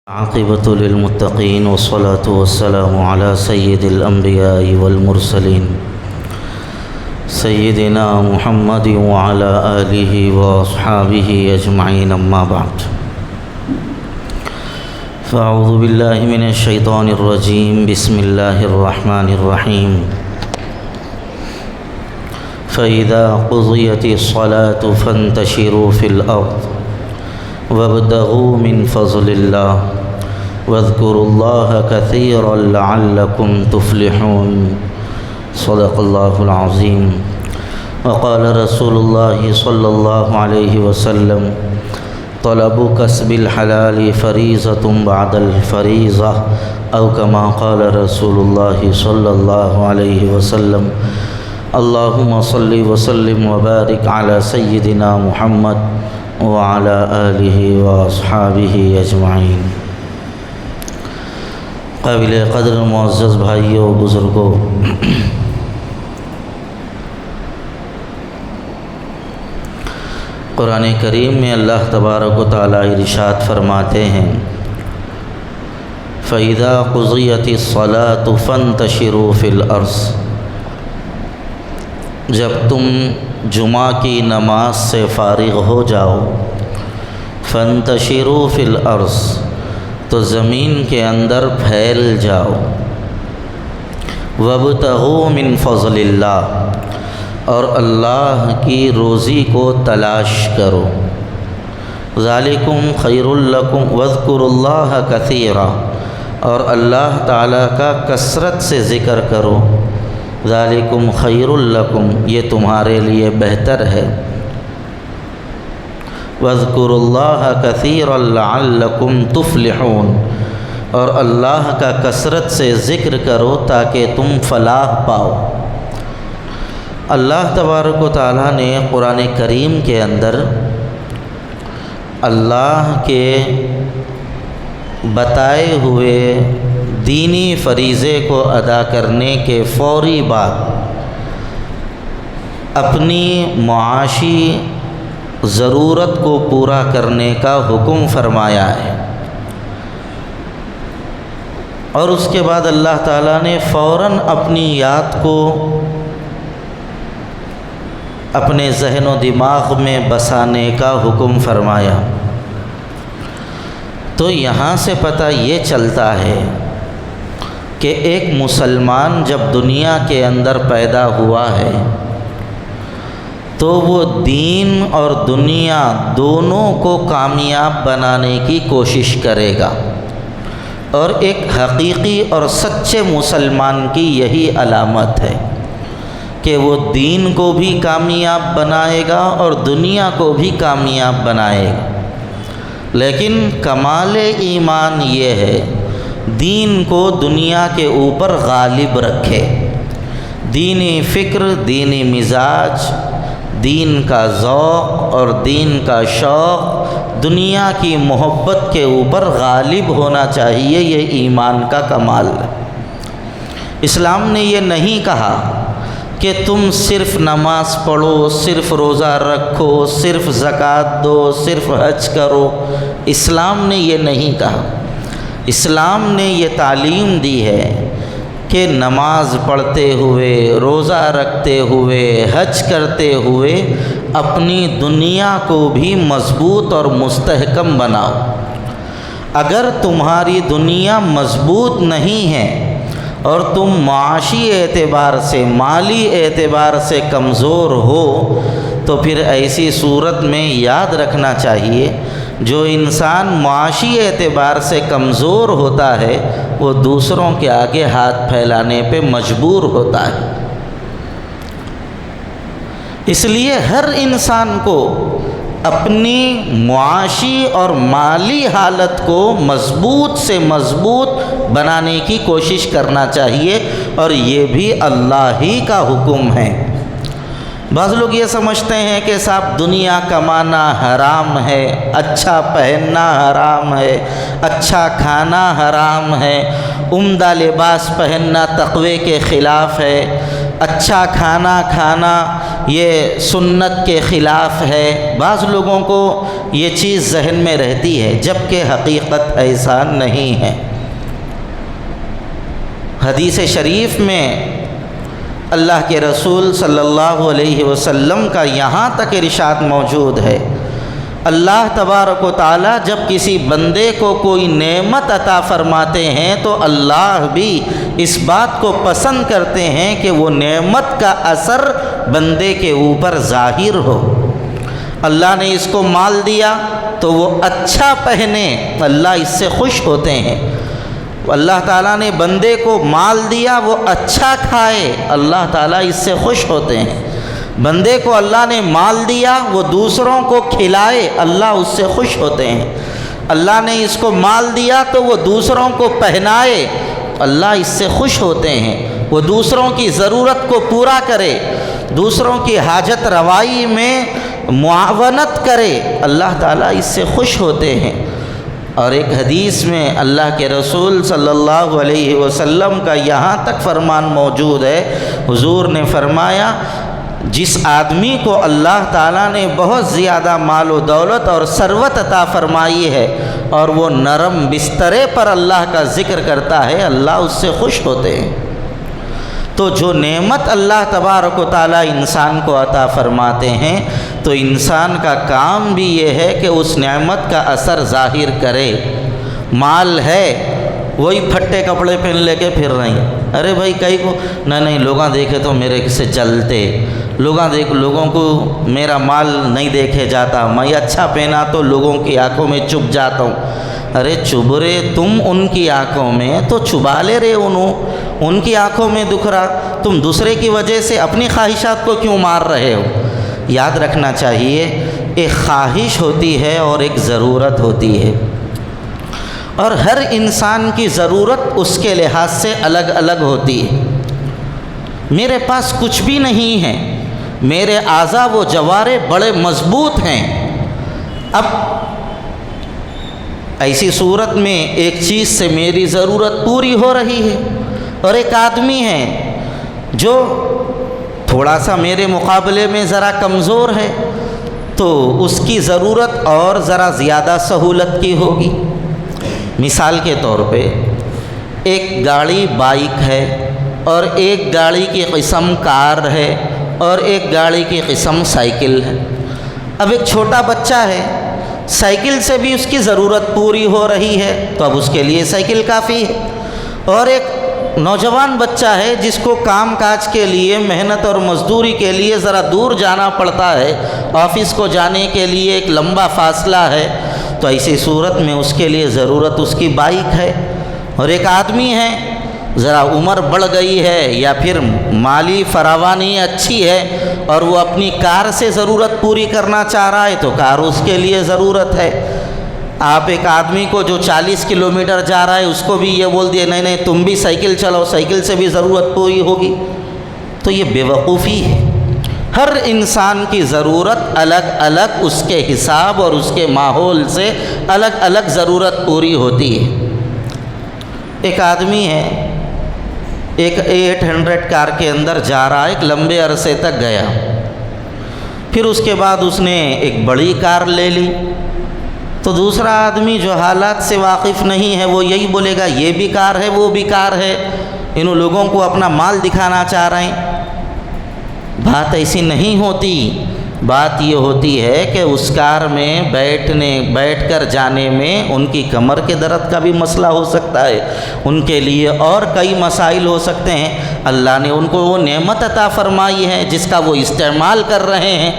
عاقبة للمتقين والصلاة والسلام على سيد الأنبياء والمرسلين سيدنا محمد وعلى آله وأصحابه أجمعين أما بعد فأعوذ بالله من الشيطان الرجيم بسم الله الرحمن الرحيم فإذا قضيت الصلاة فانتشروا في الأرض وابتغوا من فضل الله واذكروا الله كثيرا لعلكم تفلحون صدق الله العظيم وقال رسول الله صلى الله عليه وسلم طلب كسب الحلال فريضة بعد الفريضة أو كما قال رسول الله صلى الله عليه وسلم اللهم صل وسلم وبارك على سيدنا محمد وعلى آلہ واصحابہ اجمعین۔ قابل قدر معزز بھائیوں بزرگوں، قرآن کریم میں اللہ تبارک و تعالیٰ ارشاد فرماتے ہیں فَإِذَا قُضِيَتِ الصَّلَاةُ فَانتَشِرُوا فِي الْأَرْضِ، جب تم جمعہ کی نماز سے فارغ ہو جاؤ، فانتشروا فی الارض، تو زمین کے اندر پھیل جاؤ، وابتغوا من فضل اللہ، اور اللہ کی روزی کو تلاش کرو، ذالکم خیر لکم واذکروا اللہ کثیرا، اور اللہ تعالیٰ کا کثرت سے ذکر کرو، ذالکم خیر لکم، یہ تمہارے لیے بہتر ہے، واذکروا اللہ کثیرا لعلکم تفلحون، اور اللہ کا کثرت سے ذکر کرو تاکہ تم فلاح پاؤ۔ اللہ تبارک و تعالیٰ نے قرآن کریم کے اندر اللہ کے بتائے ہوئے دینی فریضے کو ادا کرنے کے فوری بعد اپنی معاشی ضرورت کو پورا کرنے کا حکم فرمایا ہے، اور اس کے بعد اللہ تعالیٰ نے فوراً اپنی یاد کو اپنے ذہن و دماغ میں بسانے کا حکم فرمایا۔ تو یہاں سے پتہ یہ چلتا ہے کہ ایک مسلمان جب دنیا کے اندر پیدا ہوا ہے تو وہ دین اور دنیا دونوں کو کامیاب بنانے کی کوشش کرے گا، اور ایک حقیقی اور سچے مسلمان کی یہی علامت ہے کہ وہ دین کو بھی کامیاب بنائے گا اور دنیا کو بھی کامیاب بنائے گا۔ لیکن کمال ایمان یہ ہے دین کو دنیا کے اوپر غالب رکھے، دینی فکر، دینی مزاج، دین کا ذوق اور دین کا شوق دنیا کی محبت کے اوپر غالب ہونا چاہیے، یہ ایمان کا کمال ہے۔ اسلام نے یہ نہیں کہا کہ تم صرف نماز پڑھو، صرف روزہ رکھو، صرف زکوٰۃ دو، صرف حج کرو۔ اسلام نے یہ نہیں کہا۔ اسلام نے یہ تعلیم دی ہے کہ نماز پڑھتے ہوئے، روزہ رکھتے ہوئے، حج کرتے ہوئے اپنی دنیا کو بھی مضبوط اور مستحکم بناؤ۔ اگر تمہاری دنیا مضبوط نہیں ہے اور تم معاشی اعتبار سے، مالی اعتبار سے کمزور ہو، تو پھر ایسی صورت میں یاد رکھنا چاہیے جو انسان معاشی اعتبار سے کمزور ہوتا ہے وہ دوسروں کے آگے ہاتھ پھیلانے پہ مجبور ہوتا ہے۔ اس لیے ہر انسان کو اپنی معاشی اور مالی حالت کو مضبوط سے مضبوط بنانے کی کوشش کرنا چاہیے، اور یہ بھی اللہ ہی کا حکم ہے۔ بعض لوگ یہ سمجھتے ہیں کہ صاحب دنیا کمانا حرام ہے، اچھا پہننا حرام ہے، اچھا کھانا حرام ہے، عمدہ لباس پہننا تقوی کے خلاف ہے، اچھا کھانا کھانا یہ سنت کے خلاف ہے، بعض لوگوں کو یہ چیز ذہن میں رہتی ہے، جبکہ حقیقت ایسا نہیں ہے۔ حدیث شریف میں اللہ کے رسول صلی اللہ علیہ وسلم کا یہاں تک ارشاد موجود ہے، اللہ تبارک و تعالی جب کسی بندے کو کوئی نعمت عطا فرماتے ہیں تو اللہ بھی اس بات کو پسند کرتے ہیں کہ وہ نعمت کا اثر بندے کے اوپر ظاہر ہو۔ اللہ نے اس کو مال دیا تو وہ اچھا پہنے، اللہ اس سے خوش ہوتے ہیں۔ اللہ تعالیٰ نے بندے کو مال دیا، وہ اچھا کھائے، اللہ تعالیٰ اس سے خوش ہوتے ہیں۔ بندے کو اللہ نے مال دیا، وہ دوسروں کو کھلائے، اللہ اس سے خوش ہوتے ہیں۔ اللہ نے اس کو مال دیا تو وہ دوسروں کو پہنائے، اللہ اس سے خوش ہوتے ہیں۔ وہ دوسروں کی ضرورت کو پورا کرے، دوسروں کی حاجت روائی میں معاونت کرے، اللہ تعالیٰ اس سے خوش ہوتے ہیں۔ اور ایک حدیث میں اللہ کے رسول صلی اللہ علیہ وسلم کا یہاں تک فرمان موجود ہے، حضور نے فرمایا جس آدمی کو اللہ تعالیٰ نے بہت زیادہ مال و دولت اور ثروت عطا فرمائی ہے اور وہ نرم بسترے پر اللہ کا ذکر کرتا ہے، اللہ اس سے خوش ہوتے ہیں۔ تو جو نعمت اللہ تبارک و تعالیٰ انسان کو عطا فرماتے ہیں تو انسان کا کام بھی یہ ہے کہ اس نعمت کا اثر ظاہر کرے۔ مال ہے وہی پھٹے کپڑے پہن لے کے پھر رہی، ارے بھائی کئی کو نہیں لوگاں دیکھے تو میرے سے جلتے، لوگوں کو میرا مال نہیں دیکھے جاتا، میں اچھا پہنا تو لوگوں کی آنکھوں میں چبھ جاتا ہوں۔ ارے چبھ رہے تم ان کی آنکھوں میں تو چبھا لے رہے ان کی آنکھوں میں دکھ رہا، تم دوسرے کی وجہ سے اپنی خواہشات کو کیوں مار رہے ہو؟ یاد رکھنا چاہیے، ایک خواہش ہوتی ہے اور ایک ضرورت ہوتی ہے، اور ہر انسان کی ضرورت اس کے لحاظ سے الگ الگ ہوتی ہے۔ میرے پاس کچھ بھی نہیں ہے، میرے اعضاء و جوارے بڑے مضبوط ہیں، اب ایسی صورت میں ایک چیز سے میری ضرورت پوری ہو رہی ہے، اور ایک آدمی ہے جو تھوڑا سا میرے مقابلے میں ذرا کمزور ہے تو اس کی ضرورت اور ذرا زیادہ سہولت کی ہوگی۔ مثال کے طور پہ ایک گاڑی بائک ہے اور ایک گاڑی کی قسم کار ہے اور ایک گاڑی کی قسم سائیکل ہے۔ اب ایک چھوٹا بچہ ہے، سائیکل سے بھی اس کی ضرورت پوری ہو رہی ہے تو اب اس کے لیے سائیکل کافی ہے، اور ایک نوجوان بچہ ہے جس کو کام کاج کے لیے محنت اور مزدوری کے لیے ذرا دور جانا پڑتا ہے، آفس کو جانے کے لیے ایک لمبا فاصلہ ہے، تو ایسی صورت میں اس کے لیے ضرورت اس کی بائک ہے۔ اور ایک آدمی ہے ذرا عمر بڑھ گئی ہے یا پھر مالی فراوانی اچھی ہے اور وہ اپنی کار سے ضرورت پوری کرنا چاہ رہا ہے تو کار اس کے لیے ضرورت ہے۔ آپ ایک آدمی کو جو 40 کلومیٹر جا رہا ہے اس کو بھی یہ بول دیے نہیں تم بھی سائیکل چلاؤ، سائیکل سے بھی ضرورت پوری ہوگی، تو یہ بے وقوفی ہے۔ ہر انسان کی ضرورت الگ الگ اس کے حساب اور اس کے ماحول سے الگ الگ ضرورت پوری ہوتی ہے۔ ایک آدمی ہے ایک 800 کار کے اندر جا رہا ہے، ایک لمبے عرصے تک گیا، پھر اس کے بعد اس نے ایک بڑی کار لے لی، تو دوسرا آدمی جو حالات سے واقف نہیں ہے وہ یہی بولے گا یہ بھی کار ہے وہ بھی کار ہے، انہوں لوگوں کو اپنا مال دکھانا چاہ رہے ہیں۔ بات ایسی نہیں ہوتی، بات یہ ہوتی ہے کہ اس کار میں بیٹھ کر جانے میں ان کی کمر کے درد کا بھی مسئلہ ہو سکتا ہے، ان کے لیے اور کئی مسائل ہو سکتے ہیں۔ اللہ نے ان کو وہ نعمت عطا فرمائی ہے جس کا وہ استعمال کر رہے ہیں،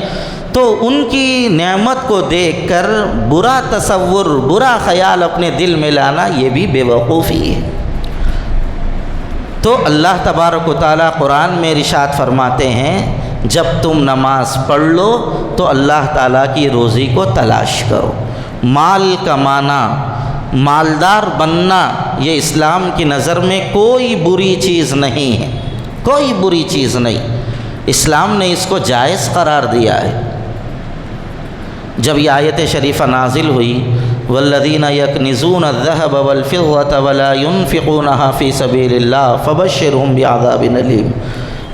تو ان کی نعمت کو دیکھ کر برا تصور، برا خیال اپنے دل میں لانا یہ بھی بے وقوفی ہے۔ تو اللہ تبارک و تعالیٰ قرآن میں ارشاد فرماتے ہیں جب تم نماز پڑھ لو تو اللہ تعالیٰ کی روزی کو تلاش کرو۔ مال کمانا، مالدار بننا یہ اسلام کی نظر میں کوئی بری چیز نہیں ہے، کوئی بری چیز نہیں، اسلام نے اس کو جائز قرار دیا ہے۔ جب یہ آیت شریفہ نازل ہوئی والذین یکنزون الذهب والفضة ولا ينفقونها في سبيل الله فبشرهم بعذاب أليم،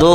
2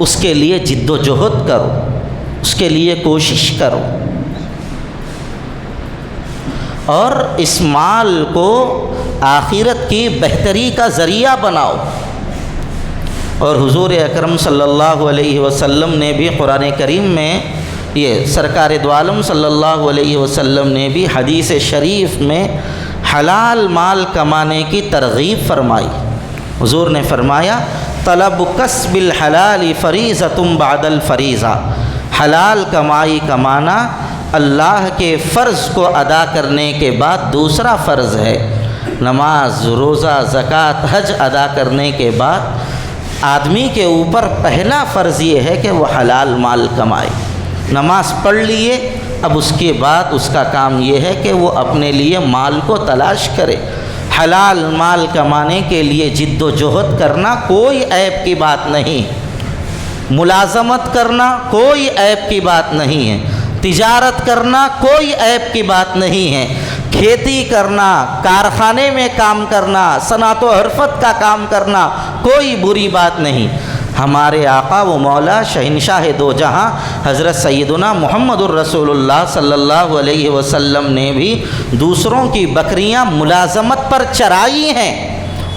اس کے لیے جد و جہد کرو، اس کے لیے کوشش کرو، اور اس مال کو آخرت کی بہتری کا ذریعہ بناؤ۔ اور حضور اکرم صلی اللہ علیہ وسلم نے بھی قرآن کریم میں، یہ سرکار دو عالم صلی اللہ علیہ وسلم نے بھی حدیث شریف میں حلال مال کمانے کی ترغیب فرمائی۔ حضور نے فرمایا طلب کسب الحلال فریضۃ بعد الفریضہ، حلال کمائی کمانا اللہ کے فرض کو ادا کرنے کے بعد دوسرا فرض ہے۔ نماز، روزہ، زکوٰۃ، حج ادا کرنے کے بعد آدمی کے اوپر پہلا فرض یہ ہے کہ وہ حلال مال کمائے۔ نماز پڑھ لیے، اب اس کے بعد اس کا کام یہ ہے کہ وہ اپنے لیے مال کو تلاش کرے۔ حلال مال کمانے کے لیے جد و جہد کرنا کوئی عیب کی بات نہیں، ملازمت کرنا کوئی عیب کی بات نہیں ہے، تجارت کرنا کوئی عیب کی بات نہیں ہے، کھیتی کرنا، کارخانے میں کام کرنا، صنعت و حرفت کا کام کرنا کوئی بری بات نہیں۔ ہمارے آقا و مولا شہنشاہ دو جہاں حضرت سیدنا محمد الرسول اللہ صلی اللہ علیہ وسلم نے بھی دوسروں کی بکریاں ملازمت پر چرائی ہیں۔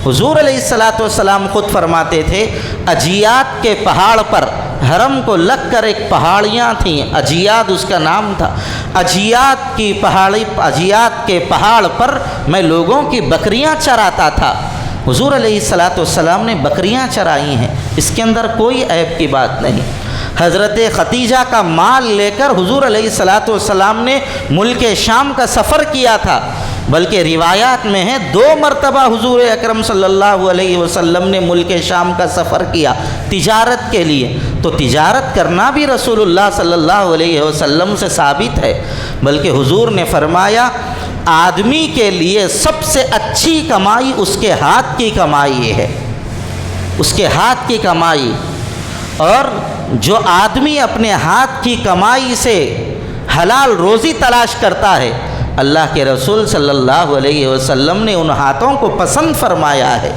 حضور علیہ الصلاۃ والسلام خود فرماتے تھے اجیات کے پہاڑ پر، حرم کو لگ کر ایک پہاڑیاں تھیں، اجیات اس کا نام تھا، اجیات کے پہاڑ پر میں لوگوں کی بکریاں چراتا تھا۔ حضور علیہ الصلاۃ والسلام نے بکریاں چرائی ہیں، اس کے اندر کوئی عیب کی بات نہیں۔ حضرت ختیجہ کا مال لے کر حضور علیہ الصلاۃ والسلام نے ملک شام کا سفر کیا تھا، بلکہ روایات میں ہے 2 مرتبہ حضور اکرم صلی اللہ علیہ وسلم نے ملک شام کا سفر کیا تجارت کے لیے۔ تو تجارت کرنا بھی رسول اللہ صلی اللہ علیہ وسلم سے ثابت ہے، بلکہ حضور نے فرمایا آدمی کے لیے سب سے اچھی کمائی اس کے ہاتھ کی کمائی ہے، اس کے ہاتھ کی کمائی۔ اور جو آدمی اپنے ہاتھ کی کمائی سے حلال روزی تلاش کرتا ہے، اللہ کے رسول صلی اللہ علیہ وسلم نے ان ہاتھوں کو پسند فرمایا ہے۔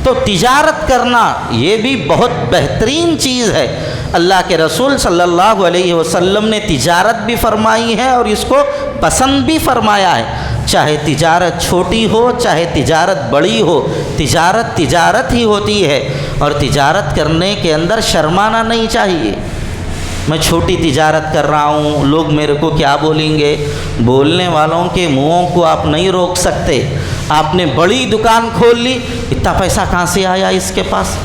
تو تجارت کرنا یہ بھی بہت بہترین چیز ہے۔ اللہ کے رسول صلی اللہ علیہ وسلم نے تجارت بھی فرمائی ہے اور اس کو پسند بھی فرمایا ہے، چاہے تجارت چھوٹی ہو چاہے تجارت بڑی ہو، تجارت تجارت ہی ہوتی ہے، اور تجارت کرنے کے اندر شرمانا نہیں چاہیے۔ میں چھوٹی تجارت کر رہا ہوں، لوگ میرے کو کیا بولیں گے؟ بولنے والوں کے منہوں کو آپ نہیں روک سکتے۔ آپ نے بڑی دکان کھول لی، اتنا پیسہ کہاں سے آیا اس کے پاس؟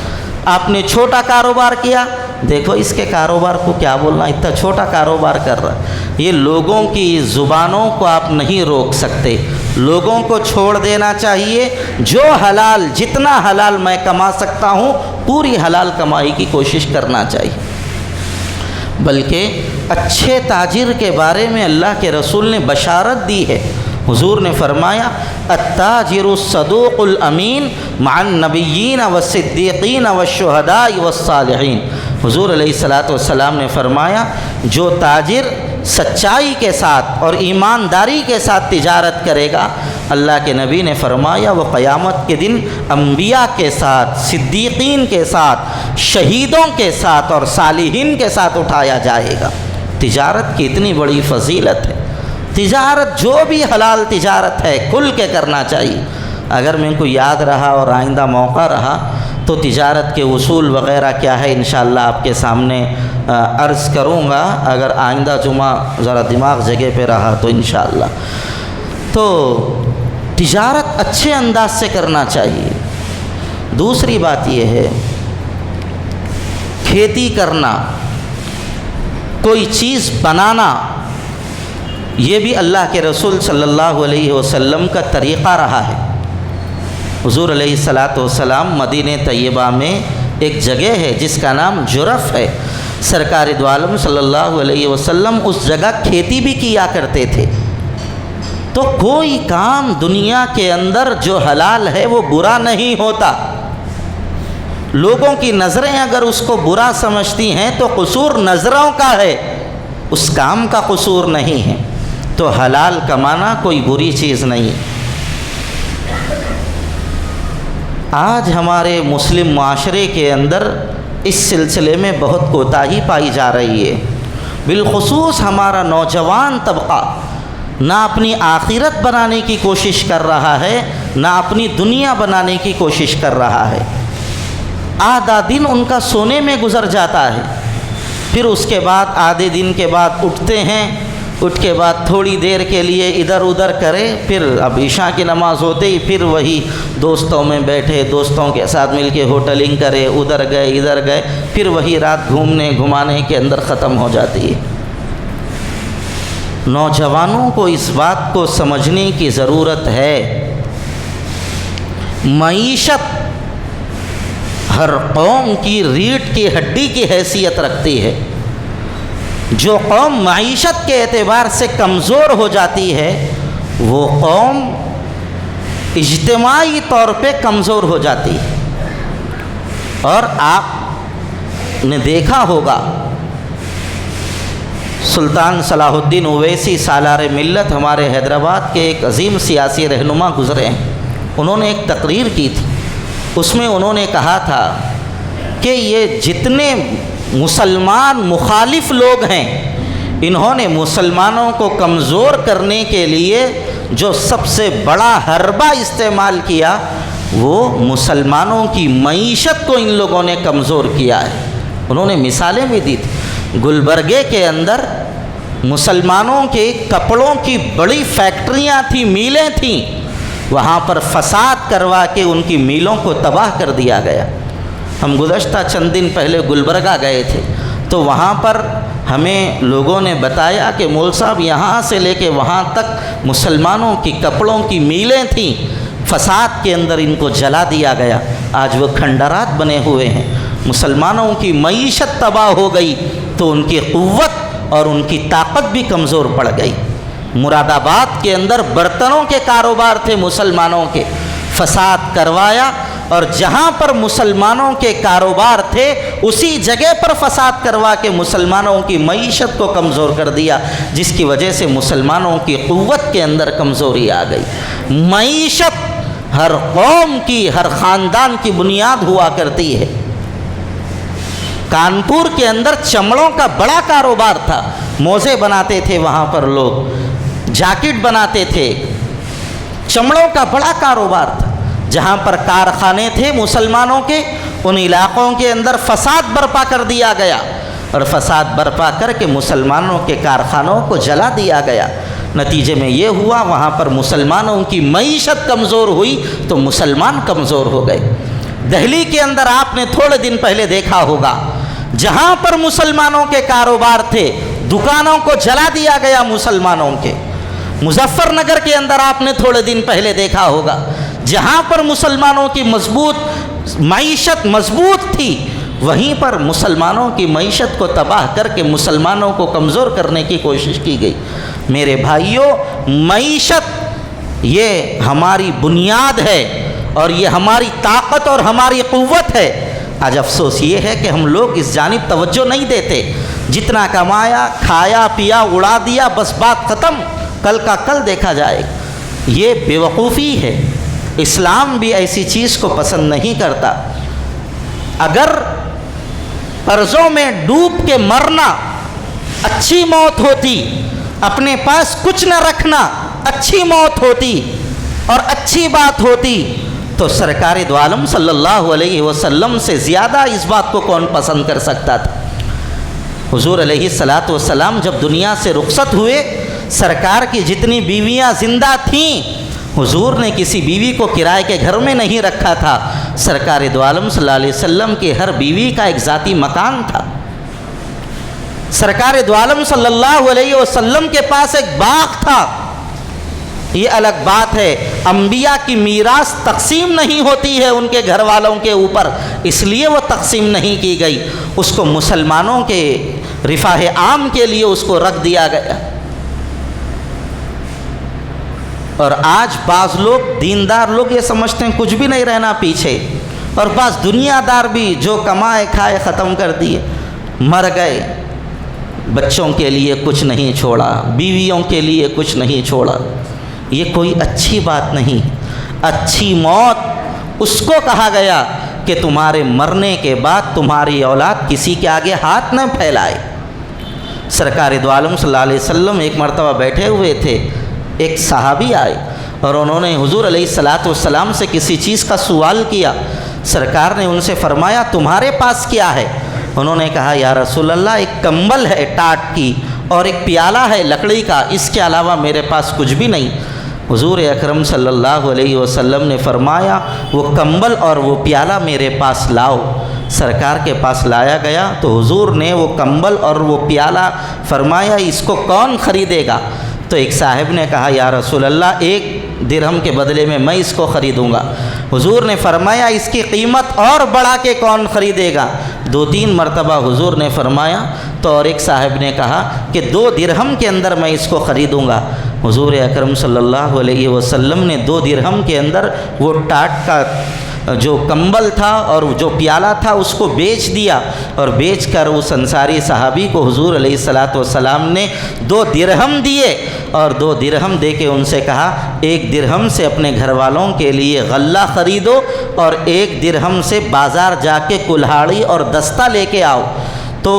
آپ نے چھوٹا کاروبار کیا، دیکھو اس کے کاروبار کو کیا بولنا، اتنا چھوٹا کاروبار کر رہا ہے۔ یہ لوگوں کی زبانوں کو آپ نہیں روک سکتے، لوگوں کو چھوڑ دینا چاہیے۔ جو حلال، جتنا حلال میں کما سکتا ہوں پوری حلال کمائی کی کوشش کرنا چاہیے۔ بلکہ اچھے تاجر کے بارے میں اللہ کے رسول نے بشارت دی ہے۔ حضور نے فرمایا التاجر الصدوق الامین مع النبیین والصدیقین والشہداء والصالحین۔ حضور علیہ الصلاۃ والسلام نے فرمایا جو تاجر سچائی کے ساتھ اور ایمانداری کے ساتھ تجارت کرے گا، اللہ کے نبی نے فرمایا وہ قیامت کے دن انبیاء کے ساتھ، صدیقین کے ساتھ، شہیدوں کے ساتھ اور صالحین کے ساتھ اٹھایا جائے گا۔ تجارت کی اتنی بڑی فضیلت ہے۔ تجارت جو بھی حلال تجارت ہے کھل کے کرنا چاہیے۔ اگر میں کو یاد رہا اور آئندہ موقع رہا تو تجارت کے اصول وغیرہ کیا ہے انشاءاللہ آپ کے سامنے عرض کروں گا، اگر آئندہ جمعہ ذرا دماغ جگہ پہ رہا تو انشاءاللہ۔ تو تجارت اچھے انداز سے کرنا چاہیے۔ دوسری بات یہ ہے کھیتی کرنا، کوئی چیز بنانا، یہ بھی اللہ کے رسول صلی اللہ علیہ وسلم کا طریقہ رہا ہے۔ حضور علیہ الصلاۃ والسلام مدینہ طیبہ میں ایک جگہ ہے جس کا نام جرف ہے، سرکار دو عالم صلی اللہ علیہ وسلم اس جگہ کھیتی بھی کیا کرتے تھے۔ تو کوئی کام دنیا کے اندر جو حلال ہے وہ برا نہیں ہوتا۔ لوگوں کی نظریں اگر اس کو برا سمجھتی ہیں تو قصور نظروں کا ہے، اس کام کا قصور نہیں ہے۔ تو حلال کمانا کوئی بری چیز نہیں۔ آج ہمارے مسلم معاشرے کے اندر اس سلسلے میں بہت کوتاہی پائی جا رہی ہے۔ بالخصوص ہمارا نوجوان طبقہ نہ اپنی آخرت بنانے کی کوشش کر رہا ہے، نہ اپنی دنیا بنانے کی کوشش کر رہا ہے۔ آدھا دن ان کا سونے میں گزر جاتا ہے، پھر اس کے بعد آدھے دن کے بعد اٹھتے ہیں، اٹھ کے بعد تھوڑی دیر کے لیے ادھر ادھر کرے، پھر اب عشاء کی نماز ہوتے ہی پھر وہی دوستوں میں بیٹھے، دوستوں کے ساتھ مل کے ہوٹلنگ کرے، ادھر گئے ادھر گئے، پھر وہی رات گھومنے گھمانے کے اندر ختم ہو جاتی ہے۔ نوجوانوں کو اس بات کو سمجھنے کی ضرورت ہے، معیشت ہر قوم کی ریڑھ کی ہڈی کی حیثیت رکھتی ہے۔ جو قوم معیشت کے اعتبار سے کمزور ہو جاتی ہے، وہ قوم اجتماعی طور پہ کمزور ہو جاتی ہے۔ اور آپ نے دیکھا ہوگا سلطان صلاح الدین اویسی سالار ملت ہمارے حیدرآباد کے ایک عظیم سیاسی رہنما گزرے ہیں، انہوں نے ایک تقریر کی تھی، اس میں انہوں نے کہا تھا کہ یہ جتنے مسلمان مخالف لوگ ہیں، انہوں نے مسلمانوں کو کمزور کرنے کے لیے جو سب سے بڑا حربہ استعمال کیا، وہ مسلمانوں کی معیشت کو ان لوگوں نے کمزور کیا ہے۔ انہوں نے مثالیں بھی دی تھی، گلبرگے کے اندر مسلمانوں کے کپڑوں کی بڑی فیکٹریاں تھیں، میلیں تھیں، وہاں پر فساد کروا کے ان کی میلوں کو تباہ کر دیا گیا۔ ہم گزشتہ چند دن پہلے گلبرگہ گئے تھے، تو وہاں پر ہمیں لوگوں نے بتایا کہ مول صاحب یہاں سے لے کے وہاں تک مسلمانوں کی کپڑوں کی میلیں تھیں، فساد کے اندر ان کو جلا دیا گیا، آج وہ کھنڈرات بنے ہوئے ہیں۔ مسلمانوں کی معیشت تباہ ہو گئی تو ان کی قوت اور ان کی طاقت بھی کمزور پڑ گئی۔ مراد آباد کے اندر برتنوں کے کاروبار تھے مسلمانوں کے، فساد کروایا، اور جہاں پر مسلمانوں کے کاروبار تھے اسی جگہ پر فساد کروا کے مسلمانوں کی معیشت کو کمزور کر دیا، جس کی وجہ سے مسلمانوں کی قوت کے اندر کمزوری آ گئی۔ معیشت ہر قوم کی، ہر خاندان کی بنیاد ہوا کرتی ہے۔ کانپور کے اندر چمڑوں کا بڑا کاروبار تھا، موزے بناتے تھے وہاں پر لوگ، جاکٹ بناتے تھے، چمڑوں کا بڑا کاروبار تھا۔ جہاں پر کارخانے تھے مسلمانوں کے، ان علاقوں کے اندر فساد برپا کر دیا گیا، اور فساد برپا کر کے مسلمانوں کے کارخانوں کو جلا دیا گیا۔ نتیجے میں یہ ہوا وہاں پر مسلمانوں کی معیشت کمزور ہوئی تو مسلمان کمزور ہو گئے۔ دہلی کے اندر آپ نے تھوڑے دن پہلے دیکھا ہوگا، جہاں پر مسلمانوں کے کاروبار تھے دکانوں کو جلا دیا گیا مسلمانوں کے۔ مظفر نگر کے اندر آپ نے تھوڑے دن پہلے دیکھا ہوگا، جہاں پر مسلمانوں کی معیشت مضبوط تھی، وہیں پر مسلمانوں کی معیشت کو تباہ کر کے مسلمانوں کو کمزور کرنے کی کوشش کی گئی۔ میرے بھائیوں، معیشت یہ ہماری بنیاد ہے، اور یہ ہماری طاقت اور ہماری قوت ہے۔ آج افسوس یہ ہے کہ ہم لوگ اس جانب توجہ نہیں دیتے، جتنا کمایا، کھایا پیا، اڑا دیا، بس بات ختم، کل کا کل دیکھا جائے۔ یہ بیوقوفی ہے۔ اسلام بھی ایسی چیز کو پسند نہیں کرتا۔ اگر قرضوں میں ڈوب کے مرنا اچھی موت ہوتی، اپنے پاس کچھ نہ رکھنا اچھی موت ہوتی اور اچھی بات ہوتی، تو سرکار دو عالم صلی اللہ علیہ وسلم سے زیادہ اس بات کو کون پسند کر سکتا تھا؟ حضور علیہ الصلاۃ والسلام جب دنیا سے رخصت ہوئے، سرکار کی جتنی بیویاں زندہ تھیں، حضور نے کسی بیوی کو کرائے کے گھر میں نہیں رکھا تھا۔ سرکار دو عالم صلی اللہ علیہ وسلم کی ہر بیوی کا ایک ذاتی مکان تھا۔ سرکار دو عالم صلی اللہ علیہ وسلم کے پاس ایک باغ تھا۔ یہ الگ بات ہے، انبیاء کی میراث تقسیم نہیں ہوتی ہے ان کے گھر والوں کے اوپر، اس لیے وہ تقسیم نہیں کی گئی، اس کو مسلمانوں کے رفاہ عام کے لیے اس کو رکھ دیا گیا۔ اور آج بعض لوگ دیندار لوگ یہ سمجھتے ہیں کچھ بھی نہیں رہنا پیچھے، اور بعض دنیا دار بھی جو کمائے کھائے ختم کر دیے، مر گئے، بچوں کے لیے کچھ نہیں چھوڑا، بیویوں کے لیے کچھ نہیں چھوڑا۔ یہ کوئی اچھی بات نہیں۔ اچھی موت اس کو کہا گیا کہ تمہارے مرنے کے بعد تمہاری اولاد کسی کے آگے ہاتھ نہ پھیلائے۔ سرکار دو عالم صلی اللہ علیہ وسلم ایک مرتبہ بیٹھے ہوئے تھے، ایک صحابی آئے اور انہوں نے حضور علیہ الصلاۃ والسلام سے کسی چیز کا سوال کیا۔ سرکار نے ان سے فرمایا تمہارے پاس کیا ہے؟ انہوں نے کہا یا رسول اللہ ایک کمبل ہے ٹاٹ کی اور ایک پیالہ ہے لکڑی کا، اس کے علاوہ میرے پاس کچھ بھی نہیں۔ حضور اکرم صلی اللہ علیہ وسلم نے فرمایا وہ کمبل اور وہ پیالہ میرے پاس لاؤ۔ سرکار کے پاس لایا گیا تو حضور نے وہ کمبل اور وہ پیالہ فرمایا اس کو کون خریدے گا؟ تو ایک صاحب نے کہا یا رسول اللہ 1 درہم کے بدلے میں اس کو خریدوں گا۔ حضور نے فرمایا اس کی قیمت اور بڑھا کے کون خریدے گا؟ 2-3 مرتبہ حضور نے فرمایا تو اور ایک صاحب نے کہا کہ 2 درہم کے اندر میں اس کو خریدوں گا۔ حضور اکرم صلی اللہ علیہ وسلم نے 2 درہم کے اندر وہ ٹاٹ کا جو کمبل تھا اور جو پیالہ تھا اس کو بیچ دیا، اور بیچ کر اس انصاری صحابی کو حضور علیہ الصلاۃ والسلام نے 2 درہم دیے، اور 2 درہم دے کے ان سے کہا 1 درہم سے اپنے گھر والوں کے لیے غلہ خریدو اور 1 درہم سے بازار جا کے کلہاڑی اور دستہ لے کے آؤ۔ تو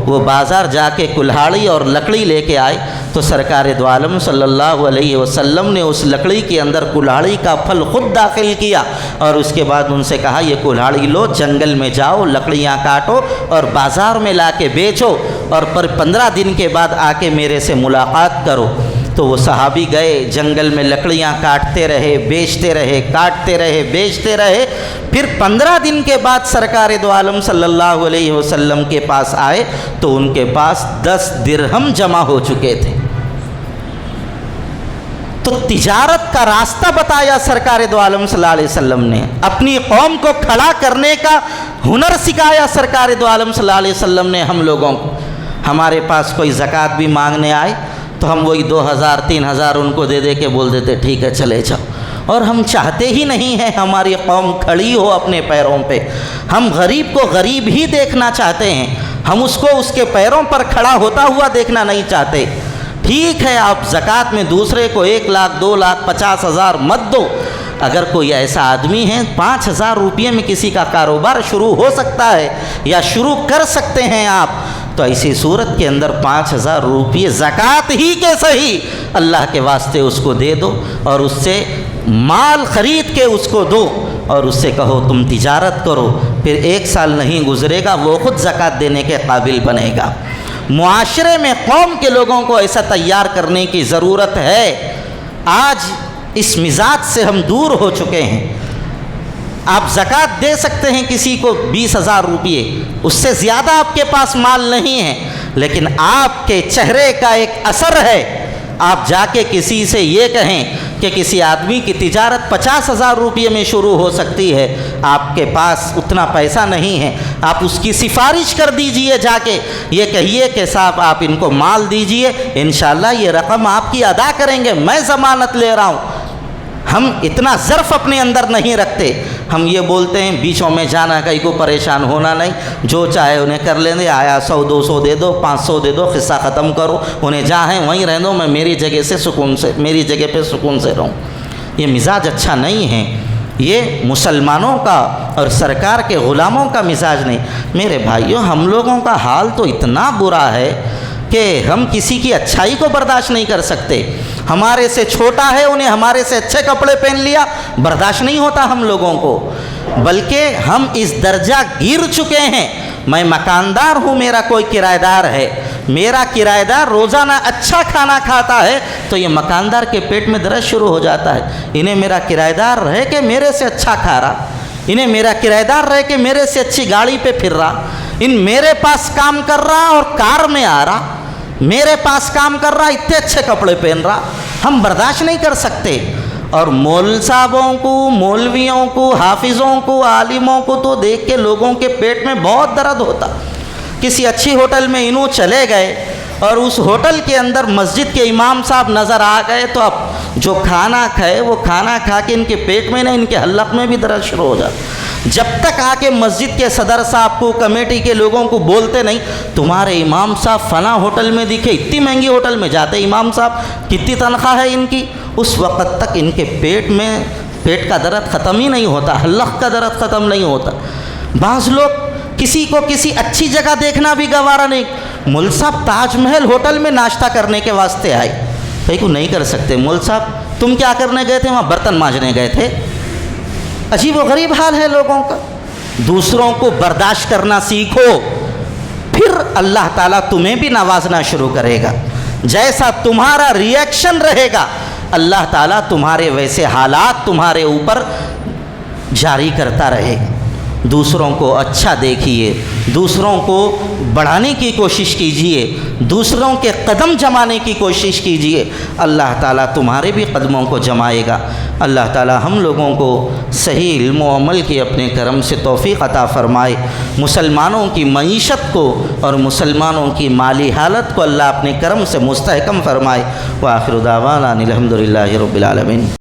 وہ بازار جا کے کلہاڑی اور لکڑی لے کے آئے تو سرکار دو عالم صلی اللہ علیہ وسلم نے اس لکڑی کے اندر کلہاڑی کا پھل خود داخل کیا، اور اس کے بعد ان سے کہا یہ کلہاڑی لو، جنگل میں جاؤ، لکڑیاں کاٹو اور بازار میں لا کے بیچو، اور پر 15 دن کے بعد آ کے میرے سے ملاقات کرو۔ تو وہ صحابی گئے، جنگل میں لکڑیاں کاٹتے رہے، بیچتے رہے، کاٹتے رہے، بیچتے رہے۔ پھر 15 دن کے بعد سرکار دو عالم صلی اللہ علیہ وسلم کے پاس آئے تو ان کے پاس 10 درہم جمع ہو چکے تھے۔ تو تجارت کا راستہ بتایا سرکار دو عالم صلی اللہ علیہ وسلم نے، اپنی قوم کو کھڑا کرنے کا ہنر سکھایا سرکار دو عالم صلی اللہ علیہ وسلم نے ہم لوگوں کو۔ ہمارے پاس کوئی زکوٰۃ بھی مانگنے آئے تو ہم وہی 2000-3000 ان کو دے دے کے بول دیتے ٹھیک ہے چلے جاؤ، اور ہم چاہتے ہی نہیں ہیں ہماری قوم کھڑی ہو اپنے پیروں پہ۔ ہم غریب کو غریب ہی دیکھنا چاہتے ہیں، ہم اس کو اس کے پیروں پر کھڑا ہوتا ہوا دیکھنا نہیں چاہتے۔ ٹھیک ہے آپ زکوٰۃ میں دوسرے کو 1 لاکھ 2 لاکھ 50,000 مت دو، اگر کوئی ایسا آدمی ہے 5,000 روپئے میں کسی کا کاروبار شروع ہو سکتا ہے یا شروع کر سکتے ہیں آپ، تو ایسی صورت کے اندر 5,000 روپئے زکوٰۃ ہی کے صحیح اللہ کے واسطے اس کو دے دو، اور اس سے مال خرید کے اس کو دو، اور اس سے کہو تم تجارت کرو۔ پھر 1 سال نہیں گزرے گا وہ خود زکوٰۃ دینے کے قابل بنے گا۔ معاشرے میں قوم کے لوگوں کو ایسا تیار کرنے کی ضرورت ہے۔ آج اس مزاج سے ہم دور ہو چکے ہیں۔ آپ زکوٰۃ دے سکتے ہیں کسی کو 20,000 روپئے، اس سے زیادہ آپ کے پاس مال نہیں ہے، لیکن آپ کے چہرے کا ایک اثر ہے۔ آپ جا کے کسی سے یہ کہیں کہ کسی آدمی کی تجارت 50,000 روپئے میں شروع ہو سکتی ہے، آپ کے پاس اتنا پیسہ نہیں ہے، آپ اس کی سفارش کر دیجئے، جا کے یہ کہیے کہ صاحب آپ ان کو مال دیجئے، انشاءاللہ یہ رقم آپ کی ادا کریں گے، میں ضمانت لے رہا ہوں۔ ہم اتنا ظرف اپنے اندر نہیں رکھتے، ہم یہ بولتے ہیں بیچوں میں جانا، کہیں کو پریشان ہونا نہیں، جو چاہے انہیں کر لیں دے، آیا 100-200 دے دو، 500 دے دو، قصہ ختم کرو، انہیں جہاں ہیں وہیں رہ دو، میں میری جگہ سے سکون سے، میری جگہ پہ سکون سے رہوں۔ یہ مزاج اچھا نہیں ہے، یہ مسلمانوں کا اور سرکار کے غلاموں کا مزاج نہیں۔ میرے بھائیوں، ہم لوگوں کا حال تو اتنا برا ہے کہ ہم کسی کی اچھائی کو برداشت نہیں کر سکتے۔ ہمارے سے چھوٹا ہے، انہیں ہمارے سے اچھے کپڑے پہن لیا، برداشت نہیں ہوتا ہم لوگوں کو، بلکہ ہم اس درجہ گر چکے ہیں۔ میں مکاندار ہوں، میرا کوئی کرایہ دار ہے، میرا کرایہ دار روزانہ اچھا کھانا کھاتا ہے تو یہ مکاندار کے پیٹ میں درد شروع ہو جاتا ہے۔ انہیں میرا کرایہ دار رہے کہ میرے سے اچھا کھا رہا، انہیں میرا کرایہ دار رہے کہ میرے سے اچھی گاڑی پہ پھر رہا، ان میرے پاس کام کر رہا اور کار میں آ رہا، میرے پاس کام کر رہا، اتنے اچھے کپڑے پہن رہا، ہم برداشت نہیں کر سکتے۔ اور مول صاحبوں کو، مولویوں کو، حافظوں کو، عالموں کو تو دیکھ کے لوگوں کے پیٹ میں بہت درد ہوتا۔ کسی اچھی ہوٹل میں انہوں چلے گئے اور اس ہوٹل کے اندر مسجد کے امام صاحب نظر آ گئے تو اب جو کھانا کھائے وہ کھانا کھا کے ان کے پیٹ میں نہیں، ان کے حلق میں بھی درد شروع ہو جاتا۔ جب تک آ کے مسجد کے صدر صاحب کو، کمیٹی کے لوگوں کو بولتے نہیں تمہارے امام صاحب فلاں ہوٹل میں دکھے، اتنی مہنگی ہوٹل میں جاتے امام صاحب، کتنی تنخواہ ہے ان کی، اس وقت تک ان کے پیٹ میں پیٹ کا درد ختم ہی نہیں ہوتا، حلق کا درد ختم نہیں ہوتا۔ بعض لوگ کسی کو کسی اچھی جگہ دیکھنا بھی گوارا نہیں، مول صاحب تاج محل ہوٹل میں ناشتہ کرنے کے واسطے آئے، بھائی کو نہیں کر سکتے۔ مول صاحب تم کیا کرنے گئے تھے؟ وہاں برتن مانجنے گئے تھے۔ عجیب و غریب حال ہے لوگوں کا۔ دوسروں کو برداشت کرنا سیکھو، پھر اللہ تعالیٰ تمہیں بھی نوازنا شروع کرے گا۔ جیسا تمہارا ری ایکشن رہے گا اللہ تعالیٰ تمہارے ویسے حالات تمہارے اوپر جاری کرتا رہے گا۔ دوسروں کو اچھا دیکھیے، دوسروں کو بڑھانے کی کوشش کیجیے، دوسروں کے قدم جمانے کی کوشش کیجیے، اللہ تعالیٰ تمہارے بھی قدموں کو جمائے گا۔ اللہ تعالیٰ ہم لوگوں کو صحیح علم و عمل کی اپنے کرم سے توفیق عطا فرمائے، مسلمانوں کی معیشت کو اور مسلمانوں کی مالی حالت کو اللہ اپنے کرم سے مستحکم فرمائے۔ وآخر دعوانا الحمد للہ رب العالمین۔